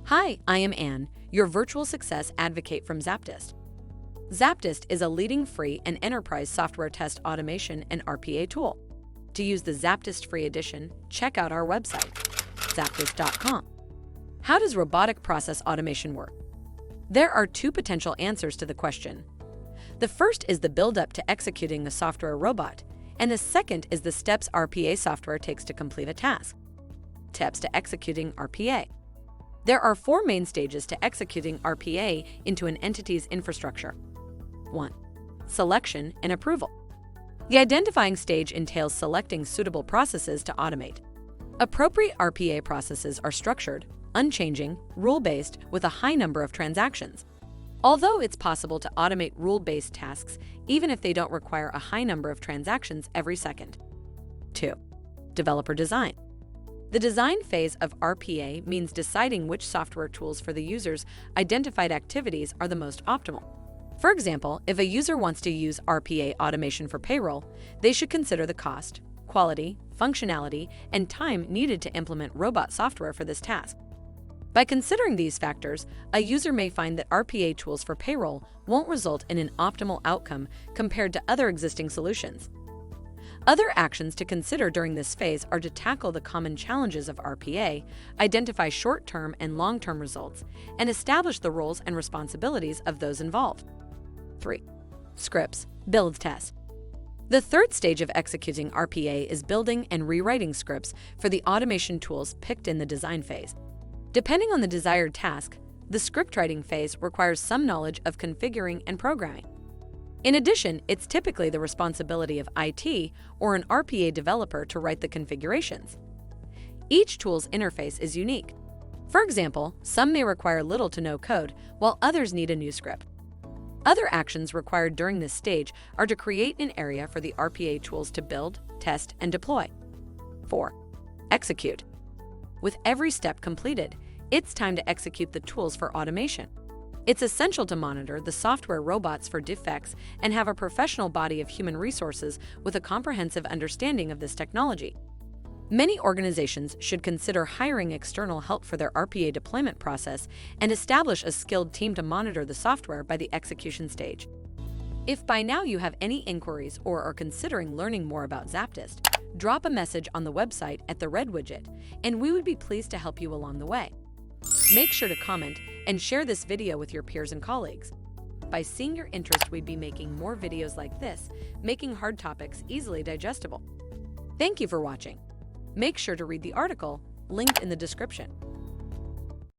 Hi, I am Anne, your virtual success advocate from ZAPTEST. ZAPTEST is a leading free and enterprise software test automation and RPA tool. To use the ZAPTEST free edition, check out our website, ZAPTEST.AI. How does robotic process automation work? There are two potential answers to the question. The first is the build-up to executing a software robot, and the second is the steps RPA software takes to complete a task. Steps to executing RPA. There are four main stages to executing RPA into an entity's infrastructure. 1. Selection and approval. The identifying stage entails selecting suitable processes to automate. Appropriate RPA processes are structured, unchanging, rule-based, with a high number of transactions. Although it's possible to automate rule-based tasks even if they don't require a high number of transactions every second. 2. Developer design. The design phase of RPA means deciding which software tools for the user's identified activities are the most optimal. For example, if a user wants to use RPA automation for payroll, they should consider the cost, quality, functionality, and time needed to implement robot software for this task. By considering these factors, a user may find that RPA tools for payroll won't result in an optimal outcome compared to other existing solutions. Other actions to consider during this phase are to tackle the common challenges of RPA, identify short-term and long-term results, and establish the roles and responsibilities of those involved. 3. Scripts, build, test. The third stage of executing RPA is building and rewriting scripts for the automation tools picked in the design phase. Depending on the desired task, the script writing phase requires some knowledge of configuring and programming. In addition, it's typically the responsibility of IT or an RPA developer to write the configurations. Each tool's interface is unique. For example, some may require little to no code, while others need a new script. Other actions required during this stage are to create an area for the RPA tools to build, test, and deploy. 4. Execute. With every step completed, it's time to execute the tools for automation. It's essential to monitor the software robots for defects and have a professional body of human resources with a comprehensive understanding of this technology. Many organizations should consider hiring external help for their RPA deployment process and establish a skilled team to monitor the software by the execution stage. If by now you have any inquiries or are considering learning more about ZAPTEST, drop a message on the website at the red widget, and we would be pleased to help you along the way. Make sure to comment and share this video with your peers and colleagues. By seeing your interest, we'd be making more videos like this, making hard topics easily digestible. Thank you for watching. Make sure to read the article linked in the description.